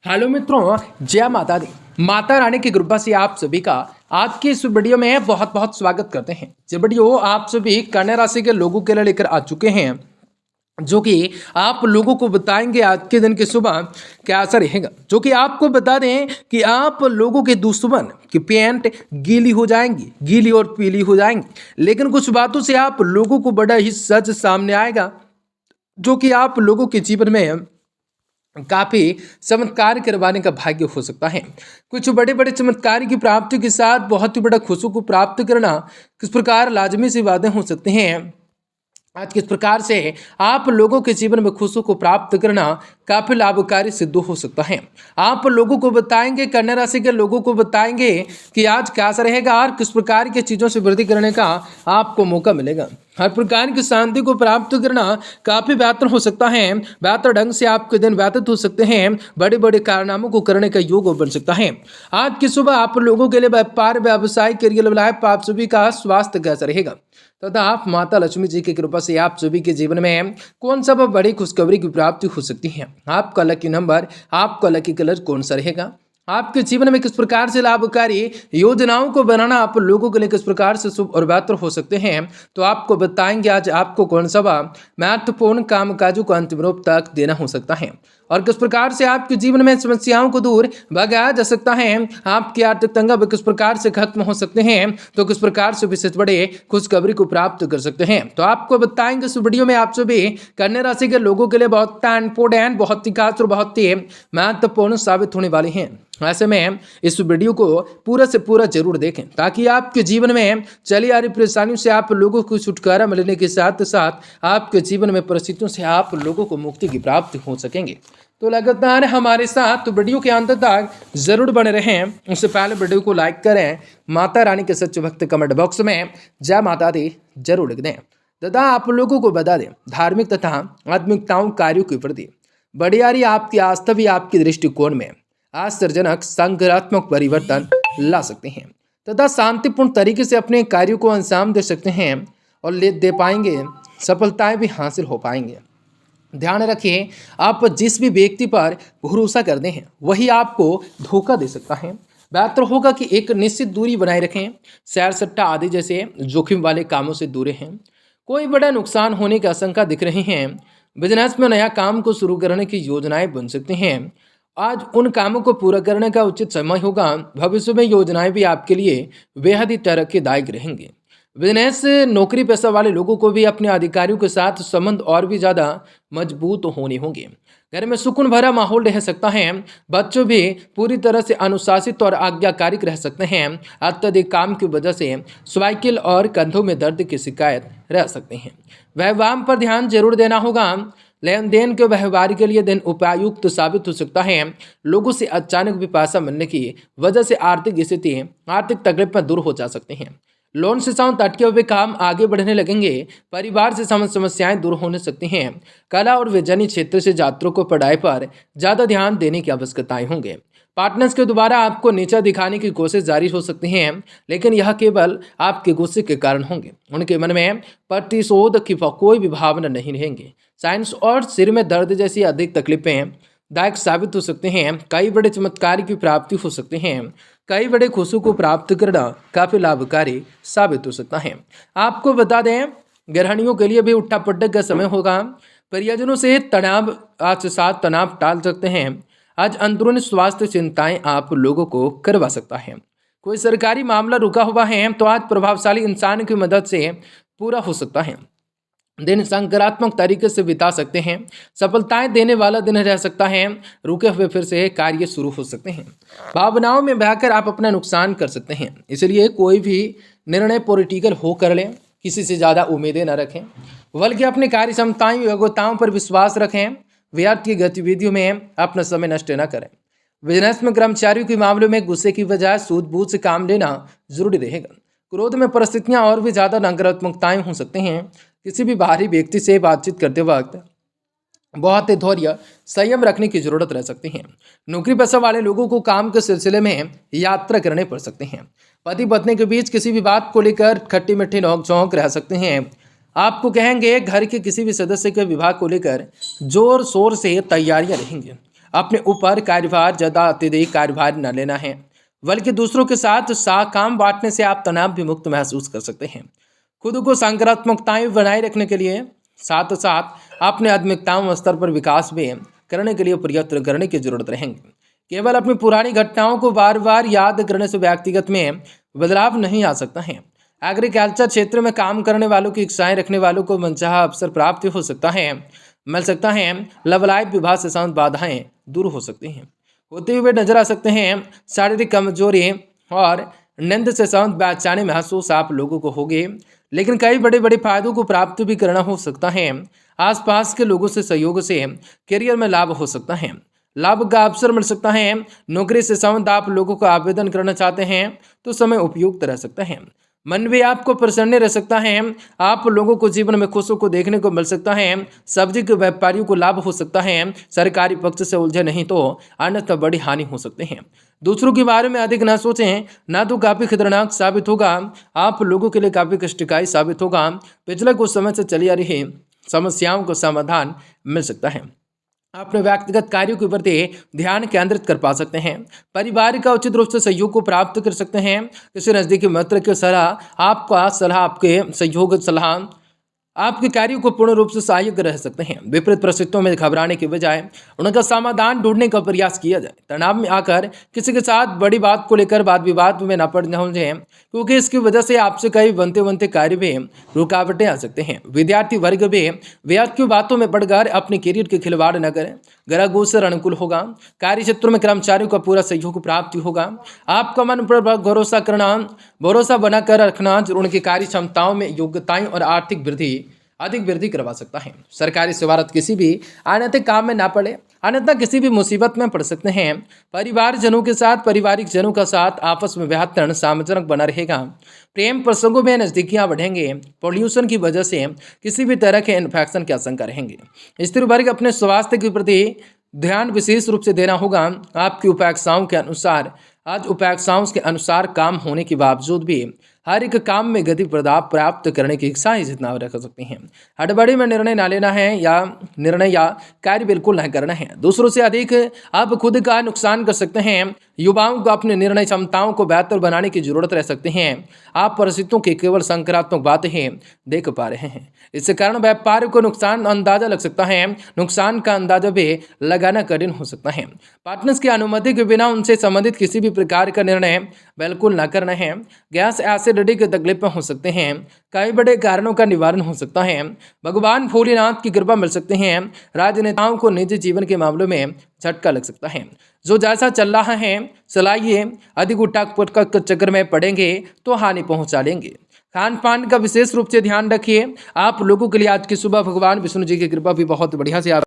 Hello मित्रों, जय माता दी। माता रानी की कृपा से आप सभी का आज की इस वीडियो में बहुत बहुत स्वागत करते हैं। ये वीडियो आप सभी कन्या राशि के लोगों के लिए लेकर आ चुके हैं, जो कि आप लोगों को बताएंगे आज के दिन की सुबह कैसा रहेगा। जो कि आपको बता दें कि आप लोगों के दुश्मन की पैंट गीली हो जाएंगी, गीली और पीली हो जाएंगी, लेकिन कुछ बातों से आप लोगों को बड़ा ही सच सामने आएगा, जो कि आप लोगों के जीवन में काफी चमत्कार करवाने का भाग्य हो सकता है। कुछ बड़े बड़े चमत्कार की प्राप्ति के साथ बहुत ही बड़ा खुशियों को प्राप्त करना किस प्रकार लाजमी सी बातें हो सकती हैं। आज किस प्रकार से आप लोगों के जीवन में खुशियों को प्राप्त करना काफी लाभकारी सिद्ध हो सकता है। आप लोगों को बताएंगे, कन्या राशि के लोगों को बताएंगे कि आज कैसा रहेगा और किस प्रकार की चीजों से वृद्धि करने का आपको मौका मिलेगा। हर प्रकार की शांति को प्राप्त करना काफी बेहतर हो सकता है। बेहतर ढंग से आपके दिन व्यतीत हो सकते हैं। बड़े बड़े कारनामों को करने का योग बन सकता है। आज की सुबह आप लोगों के लिए व्यापार, व्यवसाय, करियर लाइफ, आप सभी का स्वास्थ्य कैसा रहेगा तथा आप माता लक्ष्मी जी की कृपा से आप सभी के जीवन में कौन सा बड़ी खुशखबरी की प्राप्ति हो सकती है। आपका लकी नंबर, आपका लकी कलर कौन सा रहेगा। आपके जीवन में किस प्रकार से लाभकारी योजनाओं को बनाना आप लोगों के लिए किस प्रकार से शुभ और बेहतर हो सकते हैं, तो आपको बताएंगे आज आपको कौन सा महत्वपूर्ण कामकाजों को अंतिम रूप तक देना हो सकता है और किस प्रकार से आपके जीवन में समस्याओं को दूर भगाया जा सकता है। आपकी आर्थिक तंगा किस प्रकार से खत्म हो सकते हैं, तो किस प्रकार से विशेष बड़े खुशखबरी को प्राप्त कर सकते हैं, तो आपको बताएंगे इस वीडियो में। आप सभी कन्या राशि के लोगों के लिए बहुत इंपोर्टेंट, बहुत ही खास और बहुत ही महत्वपूर्ण साबित होने वाली है। ऐसे में इस वीडियो को पूरा से पूरा जरूर देखें ताकि आपके जीवन में चली आ रही परेशानियों से आप लोगों को छुटकारा मिलने के साथ साथ आपके जीवन में परिस्थितियों से आप लोगों को मुक्ति की प्राप्ति हो सकेंगे। तो लगातार हमारे साथ तो वीडियो के अंत तक जरूर बने रहें। उससे पहले वीडियो को लाइक करें, माता रानी के सच्चे भक्त कमेंट बॉक्स में जय माता दी जरूर लिख दें तथा आप लोगों को बता दें धार्मिक तथा आत्मिकताओं कार्यों के प्रति बड़ी आ रही आपकी आस्था भी आपके दृष्टिकोण में आश्चर्यजनक सकारात्मक परिवर्तन ला सकते हैं तथा शांतिपूर्ण तरीके से अपने कार्यों को अंजाम दे सकते हैं और ले दे पाएंगे, सफलताएं भी हासिल हो पाएंगे। ध्यान रखिए, आप जिस भी व्यक्ति पर भरोसा करते हैं वही आपको धोखा दे सकता है। बेहतर होगा कि एक निश्चित दूरी बनाए रखें। सैर सट्टा आदि जैसे जोखिम वाले कामों से दूर रहें। कोई बड़ा नुकसान होने की आशंका दिख रही है। बिजनेस में नया काम को शुरू करने की योजनाएं बन सकती हैं। आज उन कामों को पूरा करने का उचित समय होगा। भविष्य में योजनाएं भी आपके लिए बेहद ही तरक्कीदायक रहेंगी। बिजनेस, नौकरी पेशा वाले लोगों को भी अपने अधिकारियों के साथ संबंध और भी ज़्यादा मजबूत होने होंगे। घर में सुकून भरा माहौल रह सकता है। बच्चों भी पूरी तरह से अनुशासित और आज्ञाकारिक रह सकते हैं। अत्यधिक काम की वजह से साइकिल और कंधों में दर्द की शिकायत रह सकते हैं। व्यायाम पर ध्यान जरूर देना होगा। लेन देन के व्यवहार के लिए दिन उपयुक्त साबित हो सकता है। लोगों से अचानक भी पैसा मिलने की वजह से आर्थिक स्थिति, आर्थिक तकलीफ दूर हो जा सकती हैं। लोन से साउंड अटके हुए काम आगे बढ़ने लगेंगे। परिवार से समस्याएं दूर होने सकती हैं। कला और विज्ञान क्षेत्र से छात्रों को पढ़ाई पर ज़्यादा ध्यान देने की आवश्यकताएं होंगे। पार्टनर्स के द्वारा आपको नीचा दिखाने की कोशिश जारी हो सकती है, लेकिन यह केवल आपके गुस्से के कारण होंगे। उनके मन में प्रतिशोध की कोई भी भावना नहीं रहेंगी। साइंस और सिर में दर्द जैसी अधिक तकलीफें दायक साबित हो सकते हैं। कई बड़े चमत्कार की प्राप्ति हो सकते हैं। कई बड़े खुशियों को प्राप्त करना काफ़ी लाभकारी साबित हो सकता है। आपको बता दें, गृहिणियों के लिए भी उठा पटक का समय होगा। परिजनों से तनाव, आज साथ तनाव टाल सकते हैं। आज अंदरूनी स्वास्थ्य चिंताएं आप लोगों को करवा सकता है। कोई सरकारी मामला रुका हुआ है तो आज प्रभावशाली इंसान की मदद से पूरा हो सकता है। दिन सकारात्मक तरीके से बिता सकते हैं। सफलताएं देने वाला दिन रह सकता है। रुके हुए फिर से कार्य शुरू हो सकते हैं। भावनाओं में बहकर आप अपना नुकसान कर सकते हैं, इसलिए कोई भी निर्णय पॉलिटिकल हो कर लें। किसी से ज़्यादा उम्मीदें न रखें, बल्कि अपनी कार्य क्षमताओं, योग्यताओं पर विश्वास रखें। व्यर्थ की गतिविधियों में अपना समय नष्ट न करें। बिजनेस में कर्मचारियों के मामले में गुस्से की बजाय सूझबूझ से काम लेना जरूरी रहेगा। क्रोध में परिस्थितियां और भी ज़्यादा नकारात्मकताएं हो सकती हैं। किसी भी बाहरी व्यक्ति से बातचीत करते वक्त बहुत ही धैर्य, संयम रखने की जरूरत रह सकती है। नौकरी पेशा वाले लोगों को काम के सिलसिले में यात्रा करने पड़ सकते हैं। पति पत्नी के बीच किसी भी बात को लेकर खट्टी मीठी नोक-झोंक रह सकते हैं। आपको कहेंगे घर के किसी भी सदस्य के विवाह को लेकर जोर शोर से तैयारियां रहेंगी। अपने ऊपर कार्यभार ज़्यादा अत्यधिक कार्यभार न लेना है, बल्कि दूसरों के साथ काम बांटने से आप तनाव भी मुक्त महसूस कर सकते हैं। खुद को सकारात्मकताएं बनाए रखने के लिए साथ साथ अपने आध्यात्मिकताओं स्तर पर विकास भी करने के लिए प्रयत्न करने की जरूरत रहेंगे। केवल अपनी पुरानी घटनाओं को बार बार याद करने से व्यक्तिगत में बदलाव नहीं आ सकता है। एग्रीकल्चर क्षेत्र में काम करने वालों की इच्छाएं रखने वालों को मनचाहा अवसर प्राप्त हो सकता है, मिल सकता है। लव लाइफ विवाह से संबंधित बाधाएं दूर हो सकती हैं, होते हुए नजर आ सकते हैं। शारीरिक कमजोरी और नींद से संबंधित बेचैनी महसूस आप लोगों को होगी, लेकिन कई बड़े बड़े फायदों को प्राप्त भी करना हो सकता है। आसपास के लोगों से सहयोग से करियर में लाभ हो सकता है, लाभ का अवसर मिल सकता है। नौकरी से संबंधित आप लोगों को आवेदन करना चाहते हैं तो समय उपयुक्त रह सकता है। मन भी आपको प्रसन्न रह सकता है। आप लोगों को जीवन में खुशियों को देखने को मिल सकता है। सब्जी के व्यापारियों को लाभ हो सकता है। सरकारी पक्ष से उलझे नहीं तो अन्यथा बड़ी हानि हो सकती है। दूसरों के बारे में अधिक ना सोचें, ना तो काफ़ी खतरनाक साबित होगा, आप लोगों के लिए काफ़ी कष्टकारी साबित होगा। पिछले कुछ समय से चली आ रही समस्याओं को समाधान मिल सकता है। अपने व्यक्तिगत कार्यों के प्रति ध्यान केंद्रित कर पा सकते हैं। परिवार का उचित रूप से सहयोग को प्राप्त कर सकते हैं। किसी नज़दीकी मित्र की सलाह आपके सहयोग सलाह आपके कार्यों को पूर्ण रूप से सहायक रह सकते हैं। विपरीत परिस्थितियों में घबराने के बजाय उनका समाधान ढूंढने का प्रयास किया जाए। तनाव में आकर किसी के साथ बड़ी बात को लेकर वाद विवाद में न पड़ना हो जाए, क्योंकि इसकी वजह से आपसे कई बनते बनते कार्य में रुकावटें आ सकते हैं। विद्यार्थी वर्ग भी व्यर्थ की बातों में पड़कर अपने करियर के खिलवाड़ न करें। ग्रह गोचर अनुकूल होगा। कार्य क्षेत्रों में कर्मचारियों का पूरा सहयोग प्राप्त होगा। आपका मन पर भरोसा बनाकर रखना जो उनकी कार्य क्षमताओं में योग्यताएं और आर्थिक अधिक वृद्धि करवा सकता है। सरकारी सेवारत किसी भी अनैतिक काम में ना पड़े, अन्यथा किसी भी मुसीबत में पड़ सकते हैं। परिवारजनों के साथ पारिवारिक जनों का साथ आपस में बेहतर सामंजस्य बना रहेगा। प्रेम प्रसंगों में नजदीकियां बढ़ेंगे। पॉल्यूशन की वजह से किसी भी तरह के इन्फेक्शन की आशंका रहेंगे। स्त्री वर्ग अपने स्वास्थ्य के प्रति ध्यान विशेष रूप से देना होगा। आपकी उपेक्षाओं के अनुसार काम होने के बावजूद भी हर एक काम में गति प्राप्त करने की इच्छा जितना रख सकती हैं। हड़बड़ी में निर्णय ना लेना है या कार्य बिल्कुल नहीं करना है। दूसरों से अधिक आप खुद का नुकसान कर सकते हैं। युवाओं को अपने निर्णय क्षमताओं को बेहतर बनाने की जरूरत रह सकती है। आप परिस्थितियों की केवल सकारात्मक बातें ही देख पा रहे हैं। इसके कारण व्यापार को नुकसान अंदाजा लग सकता है। नुकसान का अंदाजा भी लगाना कठिन हो सकता है। पार्टनर्स की अनुमति के बिना उनसे संबंधित किसी भी प्रकार का निर्णय बिल्कुल न करना है। गैस एसिडिटी के तकलीफें हो सकते हैं। कई बड़े कारणों का निवारण हो सकता है। भगवान भोलेनाथ की कृपा मिल सकते हैं। राजनेताओं को निजी जीवन के मामलों में झटका लग सकता है। जो जैसा चल रहा है चलाइए, अधिक उठक चक्कर में पड़ेंगे तो हानि पहुंचा लेंगे। खान पान का विशेष रूप से ध्यान रखिए। आप लोगों के लिए आज की सुबह भगवान विष्णु जी की कृपा भी बहुत बढ़िया से